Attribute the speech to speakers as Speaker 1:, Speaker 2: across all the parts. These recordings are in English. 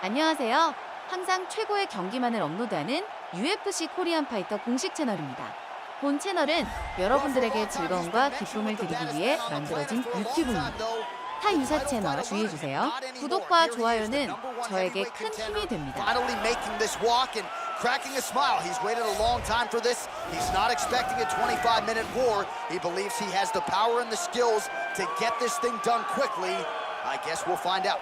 Speaker 1: 안녕하세요. 항상 최고의 경기만을 업로드하는 UFC 코리안파이터 공식 채널입니다. 본 채널은 여러분들에게 즐거움과 기쁨을 드리기 위해 만들어진 유튜브입니다. 타 유사 채널 주의해주세요. 구독과 좋아요는 저에게 큰 힘이 됩니다.
Speaker 2: Cracking a smile. He's waited a long time for this. He's not expecting a 25-minute war. He believes he has the power and the skills to get this thing done quickly. I guess we'll find out.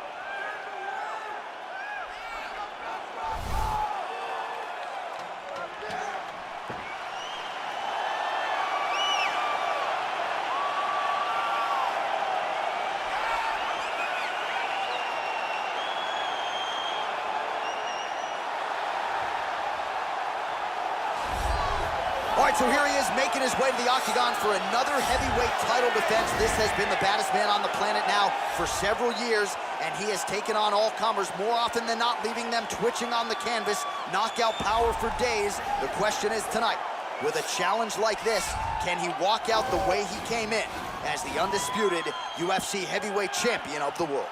Speaker 2: All right, so here he is making his way to the octagon for another heavyweight title defense. This has been the baddest man on the planet now for several years, and he has taken on all comers more often than not, leaving them twitching on the canvas, knockout power for days. The question is tonight, with a challenge like this, can he walk out the way he came in as the undisputed UFC heavyweight champion of the world?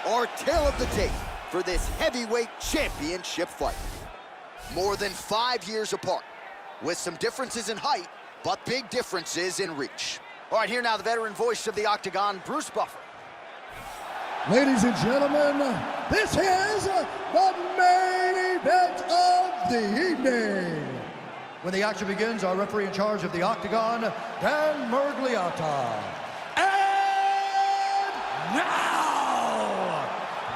Speaker 2: Our tale of the tape for this heavyweight championship fight. More than 5 years apart, with some differences in height, but big differences in reach. All right, here now the veteran voice of the Octagon, Bruce Buffer.
Speaker 3: Ladies and gentlemen, this is the main event of the evening. When the action begins, our referee in charge of the Octagon, Dan Mergliata. And now,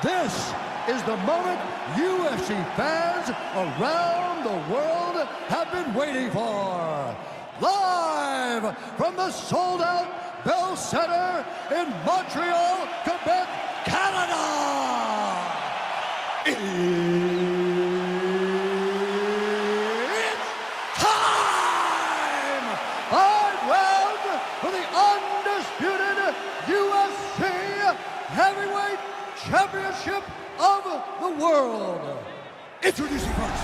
Speaker 3: this is the moment UFC fans around the world have been waiting for. Live from the sold-out Bell Center in Montreal, Quebec, Canada. It's time! Five rounds for the undisputed UFC heavyweight championship of the world. Introducing first,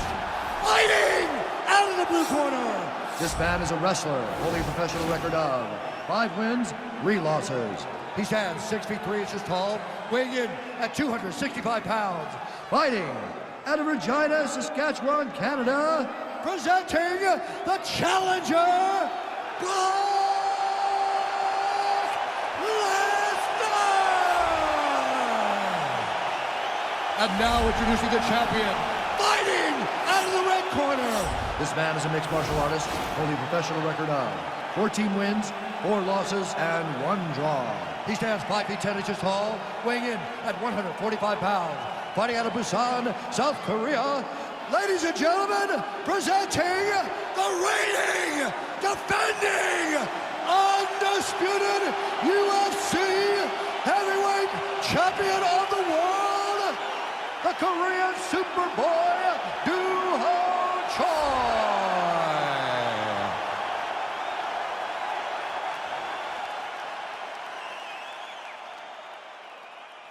Speaker 3: fighting out of the blue corner. This man is a wrestler holding a professional record of 5 wins, 3 losses. He stands 6 feet 3 inches tall, weighing in at 265 pounds. Fighting out of Regina, Saskatchewan, Canada, presenting the challenger, and now introducing the champion, fighting out of the red corner. This man is a mixed martial artist, holding a professional record of 14 wins, 4 losses, and 1 draw. He stands 5 feet 10 inches tall, weighing in at 145 pounds. Fighting out of Busan, South Korea. Ladies and gentlemen, presenting the reigning, defending, undisputed UFC heavyweight champion of the world, the Korean Superboy, Do-Ho Choi.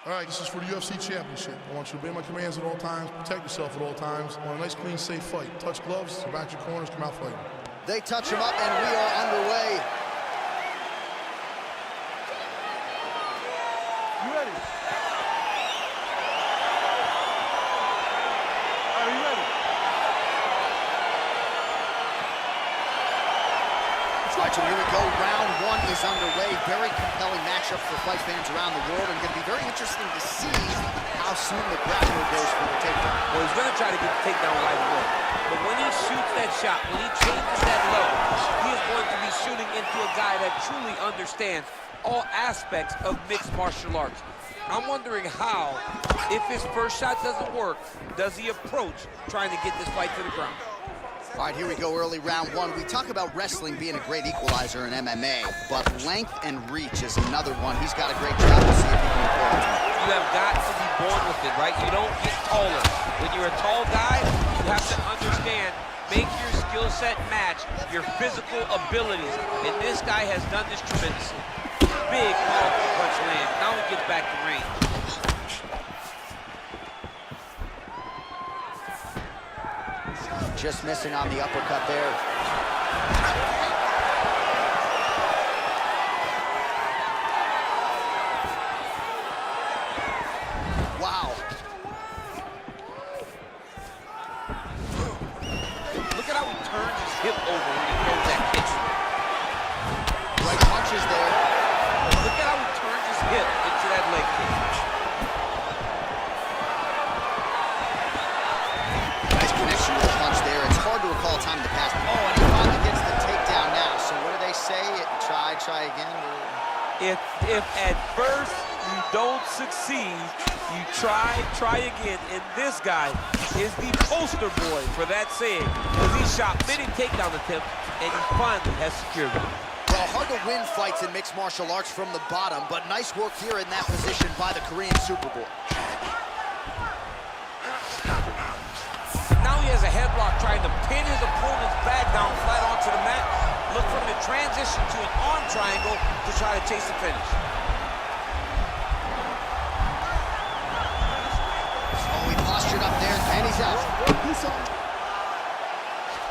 Speaker 4: All right, this is for the UFC Championship. I want you to obey my commands at all times, protect yourself at all times. I want a nice, clean, safe fight. Touch gloves, back your corners, come out fighting.
Speaker 2: They touch him up, and we are underway.
Speaker 5: You ready? Are you ready?
Speaker 2: All right, so here we go. Round 1 is underway. Very compelling matchup for fight fans around the world, and going to be very interesting to see how soon the grappler goes for the takedown.
Speaker 6: Well, he's going to try to get the takedown right away. But when he shoots that shot, when he changes that low, he is going to be shooting into a guy that truly understands all aspects of mixed martial arts. I'm wondering how, if his first shot doesn't work, does he approach trying to get this fight to the ground?
Speaker 2: All right, here we go, early round 1. We talk about wrestling being a great equalizer in MMA, but length and reach is another one. He's got a great job. We'll see if he can employ it.
Speaker 6: You have got to be born with it, right? You don't get taller. When you're a tall guy, you have to understand Make your skill set match your physical abilities. And this guy has done this tremendously. Big, powerful punch land. Now he gets back to range.
Speaker 2: Just missing on the uppercut there. Wow.
Speaker 6: Look at how he turns his hip over when he throws that kick.
Speaker 2: Right punches there.
Speaker 6: Look at how he turns his hip into that leg kick.
Speaker 2: Nice connection with the punch there. It's hard to recall time in the past. Oh, and he finally gets the takedown now. So what do they say? Try again?
Speaker 6: If at first you don't succeed, you try again. And this guy is the poster boy for that saying. Because he shot many takedown attempts, and he finally has secured one.
Speaker 2: Well, hard to win fights in mixed martial arts from the bottom, but nice work here in that position by the Korean Superboy.
Speaker 6: Now he has a headlock trying to pin his opponent's back down flat onto the mat. Look for him to transition to an arm triangle to try to chase the finish.
Speaker 2: Oh, he postured up there, and he's out.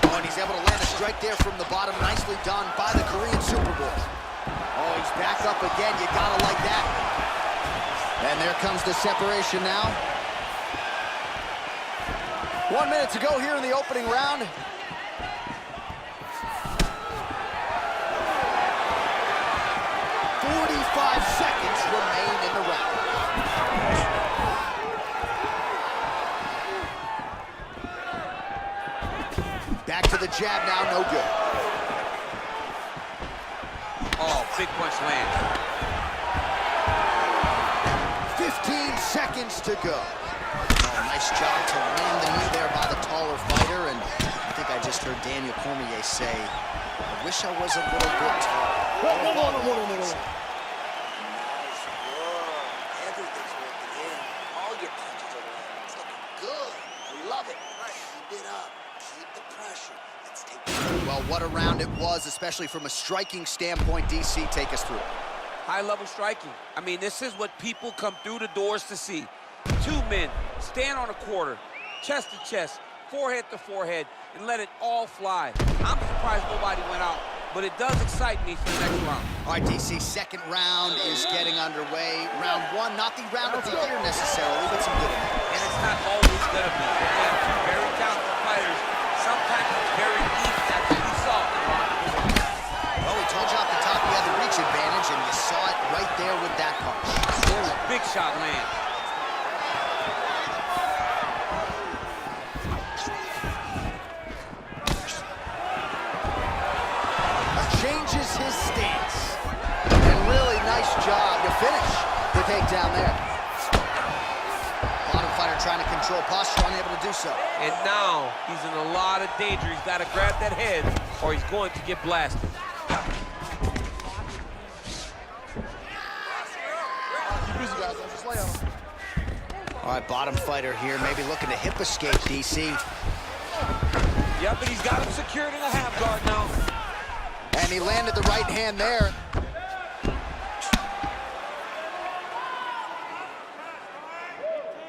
Speaker 2: Oh, and he's able to land a strike there from the bottom. Nicely done by the Korean Superboy. Oh, he's back up again. You gotta like that. And there comes the separation now. 1 minute to go here in the opening round. Seconds remain in the round. Back to the jab now, no good.
Speaker 6: Oh, big punch lands.
Speaker 2: 15 seconds to go. Oh, nice job to land the knee there by the taller fighter, and I think I just heard Daniel Cormier say, I wish I was a little bit taller. Well, what a round it was, especially from a striking standpoint. DC, take us through.
Speaker 6: High-level striking. I mean, this is what people come through the doors to see. Two men stand on a quarter, chest to chest, forehead to forehead, and let it all fly. I'm surprised nobody went out, but it does excite me for the next round.
Speaker 2: All right, DC, second round is getting underway. Round one, not the round of the year necessarily, but some good in there.
Speaker 6: And it's not always gonna be. They have two very talented fighters. Sometimes it's very easy. That's what we saw in round one.
Speaker 2: Well, we told you off the top you had the reach advantage, and you saw it right there with that punch.
Speaker 6: Oh, big shot lands.
Speaker 2: Changes his stance. And really nice job to finish the takedown there. Bottom fighter trying to control posture, unable to do so.
Speaker 6: And now he's in a lot of danger. He's got to grab that head or he's going to get blasted.
Speaker 2: All right, bottom fighter here, maybe looking to hip escape, DC.
Speaker 6: Yeah, but he's got him secured in a half guard now.
Speaker 2: And he landed the right hand there.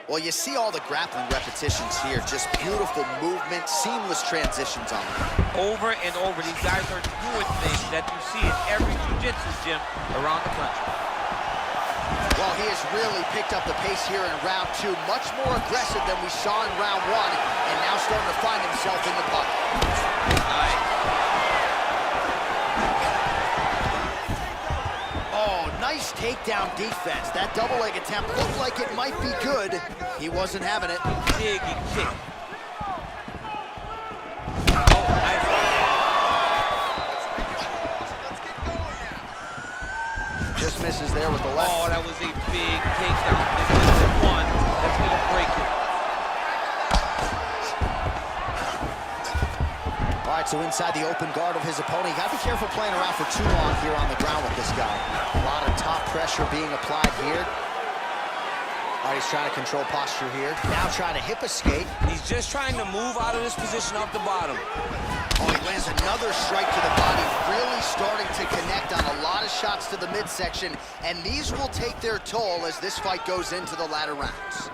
Speaker 2: Well, you see all the grappling repetitions here. Just beautiful movement, seamless transitions on them.
Speaker 6: Over and over, these guys are doing things that you see in every jiu-jitsu gym around the country.
Speaker 2: Well, he has really picked up the pace here in round two. Much more aggressive than we saw in round one, and now starting to find himself in the pocket.
Speaker 6: Nice.
Speaker 2: Oh, nice takedown defense. That double leg attempt looked like it might be good. He wasn't having it.
Speaker 6: Big kick. Oh, nice.
Speaker 2: Just misses there with the left.
Speaker 6: Oh, that was a big takedown. This is the one that's going to break it.
Speaker 2: All right, so inside the open guard of his opponent. You got to be careful playing around for too long here on the ground with this guy. A lot of top pressure being applied here. All right, he's trying to control posture here. Now trying to hip escape.
Speaker 6: He's just trying to move out of this position off the bottom.
Speaker 2: Oh, he lands another strike to the body, really starting to connect on a lot of shots to the midsection, and these will take their toll as this fight goes into the latter rounds.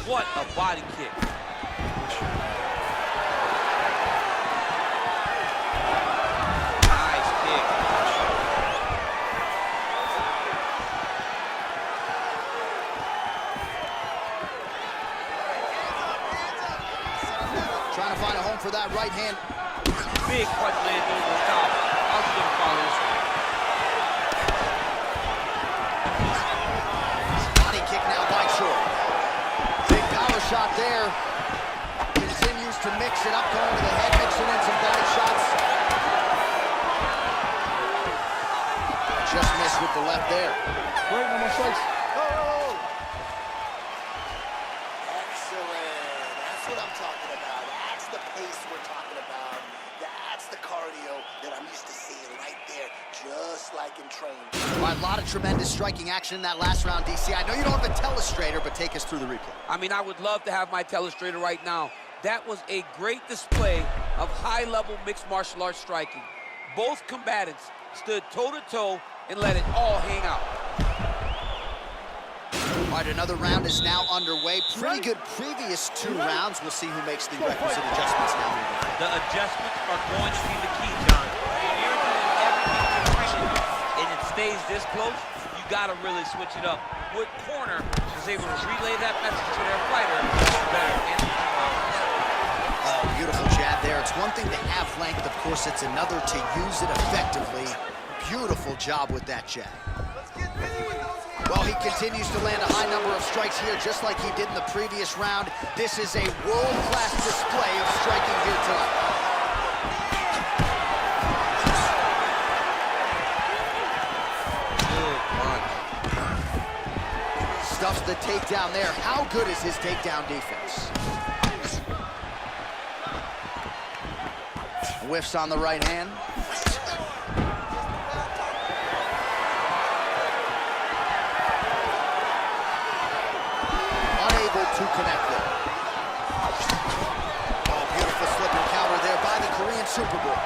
Speaker 6: What a body kick. Nice kick.
Speaker 2: Trying to find a home for that right hand.
Speaker 6: Big punch lands over the top. How's he gonna follow this one?
Speaker 2: Body kick now by short. Big power shot there. Continues to mix it up, going to the head, mixing in some body shots. Just missed with the left there.
Speaker 4: Great, no more strikes.
Speaker 2: Excellent. That's what I'm talking about. That's the pace we're talking about. That's the cardio that I'm used to seeing right there, just like in training. All right, a lot of tremendous striking action in that last round, DC. I know you don't have a telestrator, but take us through the replay.
Speaker 6: I mean, I would love to have my telestrator right now. That was a great display of high-level mixed martial arts striking. Both combatants stood toe-to-toe and let it all hang out.
Speaker 2: All right, another round is now underway. Pretty good previous two rounds. We'll see who makes the requisite adjustments now.
Speaker 6: The adjustments are going to be the key, John. When you're doing everything in training and it stays this close, you got to really switch it up. What corner is able to relay that message to their fighter better?
Speaker 2: Oh, beautiful jab there. It's one thing to have length. Of course, it's another to use it effectively. Beautiful job with that jab. Well, he continues to land a high number of strikes here, just like he did in the previous round. This is a world-class display of striking here tonight. Stuffs the takedown there. How good is his takedown defense? Whiffs on the right hand. To connect there. Oh, beautiful slip and counter there by the Korean Superboy.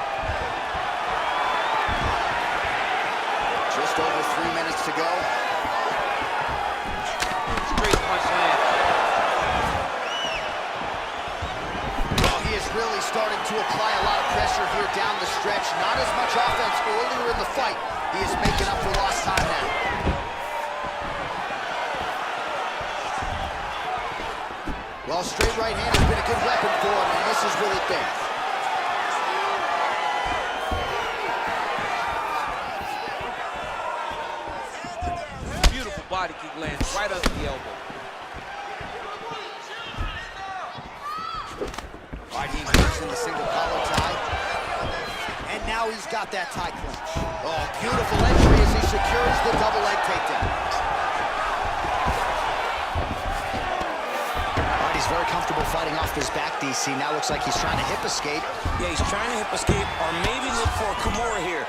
Speaker 2: Just over 3 minutes to go.
Speaker 6: Straight punch land.
Speaker 2: Well, he is really starting to apply a lot of pressure here down the stretch. Not as much offense earlier in the fight. He is making up for lost time now. Well, straight right hand has been a good weapon for him, and this is really big.
Speaker 6: Beautiful body kick lands right under the elbow.
Speaker 2: All right, he works in the single collar tie. And now he's got that tie clinch. Oh, beautiful entry as he secures the double leg takedown. He's very comfortable fighting off his back, DC. Now looks like he's trying to hip escape.
Speaker 5: Yeah, he's trying to hip escape or maybe look for a Kimura here.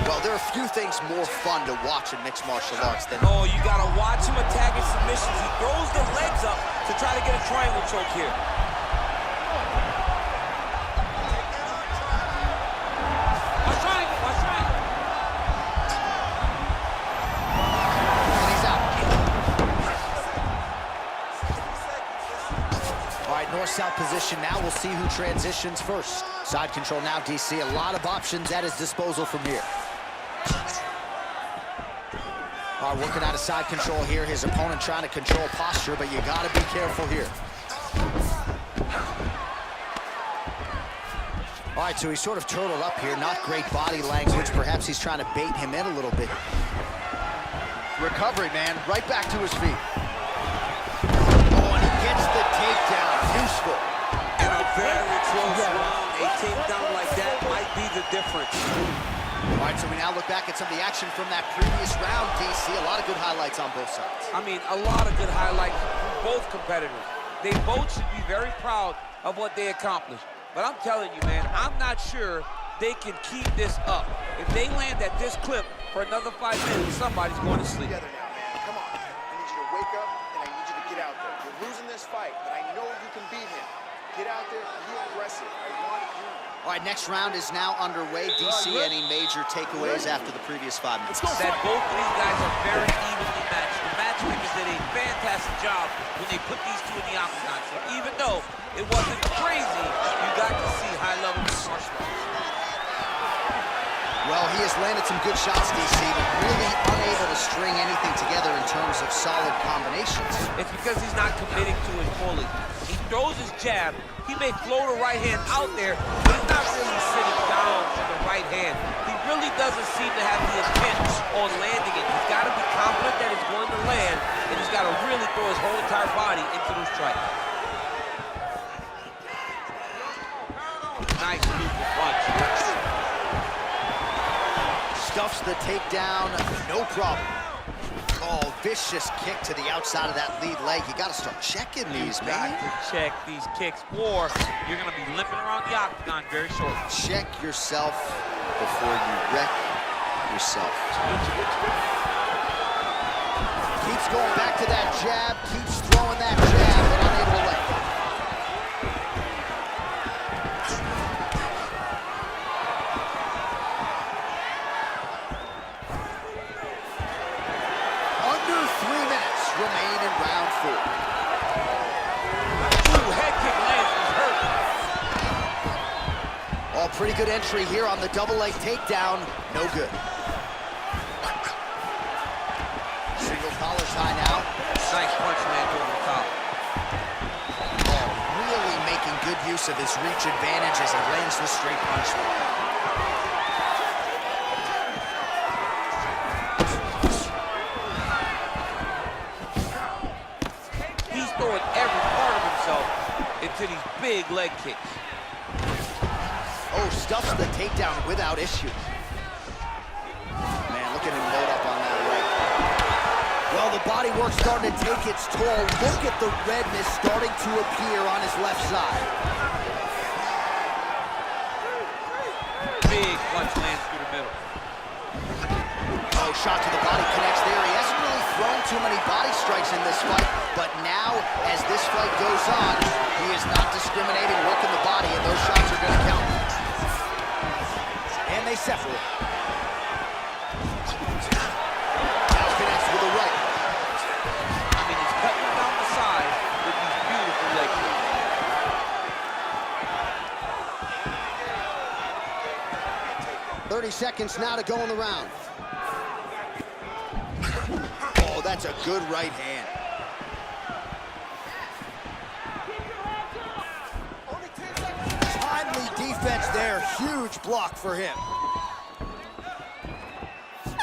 Speaker 2: Well, there are a few things more fun to watch in mixed martial arts than...
Speaker 6: Oh, you got to watch him attacking submissions. He throws the legs up to try to get a triangle choke here. Watch triangle, watch triangle.
Speaker 2: And he's out. All right, north-south position now. We'll see who transitions first. Side control now, DC. A lot of options at his disposal from here. All right, working out of side control here. His opponent trying to control posture, but you got to be careful here. All right, so he's sort of turtled up here. Not great body language. Perhaps he's trying to bait him in a little bit. Recovery, man. Right back to his feet. Oh, and he gets the takedown. Useful.
Speaker 6: In a very close round, a takedown like that might be the difference.
Speaker 2: All right, so we now look back at some of the action from that previous round, DC. A lot of good highlights on both sides.
Speaker 6: I mean, a lot of good highlights from both competitors. They both should be very proud of what they accomplished. But I'm telling you, man, I'm not sure they can keep this up. If they land at this clip for another 5 minutes, somebody's going to sleep.
Speaker 2: Together now, man. Come on.
Speaker 7: wake up and I need you to get out there. You're losing this fight, but I know you can beat him. Get out there, be aggressive. I want you.
Speaker 2: All right, next round is now underway. DC, any major takeaways after the previous 5 minutes?
Speaker 6: That both of these guys are very evenly matched. The matchmakers did a fantastic job when they put these two in the octagon. So even though it wasn't crazy, you got to see high-level martial arts.
Speaker 2: Well, he has landed some good shots, DC, but really unable to string anything together in terms of solid combinations.
Speaker 6: It's because he's not committing to it fully. He throws his jab. He may float a right hand out there, but he's not really sitting down for the right hand. He really doesn't seem to have the intent on landing it. He's got to be confident that it's going to land, and he's got to really throw his whole entire body into those strikes. Nice loop of punch.
Speaker 2: Stuffs the takedown, no problem. Oh, vicious kick to the outside of that lead leg. You got to start checking these,
Speaker 6: You got
Speaker 2: man.
Speaker 6: to check these kicks, or you're going to be limping around the octagon very shortly.
Speaker 2: Check yourself before you wreck yourself. Keeps going back to that jab, keeps throwing that jab, but unable to land. Under 3 minutes remain in round 4.
Speaker 6: Ooh, head kick lands, he's hurt.
Speaker 2: Oh, pretty good entry here on the double leg takedown. No good. Single collar tie now.
Speaker 6: Nice punch land over the top.
Speaker 2: Oh, really making good use of his reach advantage as he lands the straight punch.
Speaker 6: He's throwing every part of himself into these big leg kicks.
Speaker 2: Oh, stuffs the takedown without issue. Man, look at him load up on that leg. Well, the body work's starting to take its toll. Look at the redness starting to appear on his left side.
Speaker 6: Big punch lands through the middle.
Speaker 2: Oh, shot to the body connects there. He hasn't really thrown too many body strikes in this fight, but now, as this fight goes on, he is not discriminating, working the body, and those shots are going to count. And they separate. Now connects with a right.
Speaker 6: I mean, he's cutting down the side with these beautiful leg kicks.
Speaker 2: 30 seconds now to go in the round. Oh, that's a good right hand. Timely defense there. Huge block for him.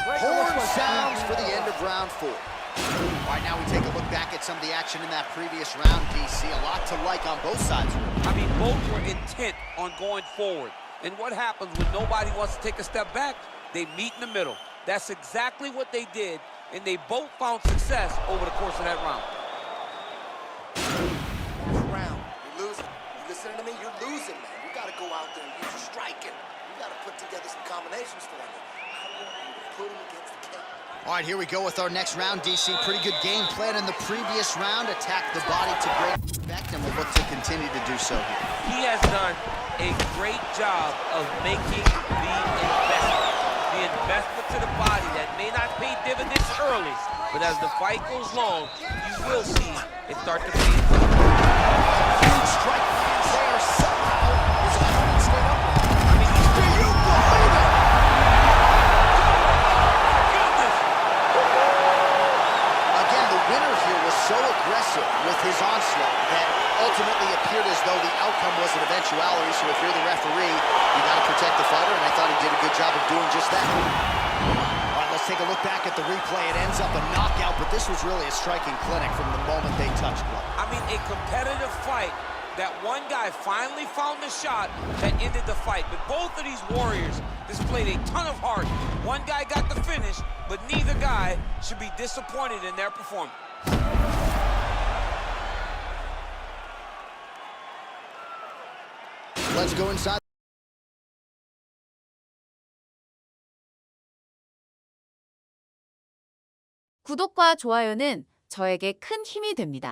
Speaker 2: Horn sounds for the end of round 4. All right, now we take a look back at some of the action in that previous round, DC. A lot to like on both sides.
Speaker 6: I mean, both were intent on going forward. And what happens when nobody wants to take a step back? They meet in the middle. That's exactly what they did, and they both found success over the course of that round.
Speaker 7: Round. You're losing. You listening to me? You're losing, man. You got to go out there and use your striking. You got to put together some combinations for him. I want you to put him against the cage.
Speaker 2: All right, here we go with our next round, DC. Pretty good game plan in the previous round. Attacked the body to great effect, and we'll look to continue to do so here.
Speaker 6: He has done a great job of making the investment to the body that may not pay dividends early, but as the fight goes long, you will see it start to pay.
Speaker 2: Huge strike lands there. Somehow his opponent stayed up.
Speaker 6: I mean, he's
Speaker 2: Do you believe it?
Speaker 6: goodness.
Speaker 2: Again, the winner here was so aggressive with his onslaught that ultimately appeared as though the outcome was an eventuality. So if you're the referee, you got to protect the fighter, and I thought he did a good job of doing just that. All right, let's take a look back at the replay. It ends up a knockout, but this was really a striking clinic from the moment they touched gloves.
Speaker 6: I mean, a competitive fight that one guy finally found the shot that ended the fight. But both of these warriors displayed a ton of heart. One guy got the finish, but neither guy should be disappointed in their performance.
Speaker 2: Let's go inside.
Speaker 1: 구독과 좋아요는 저에게 큰 힘이 됩니다.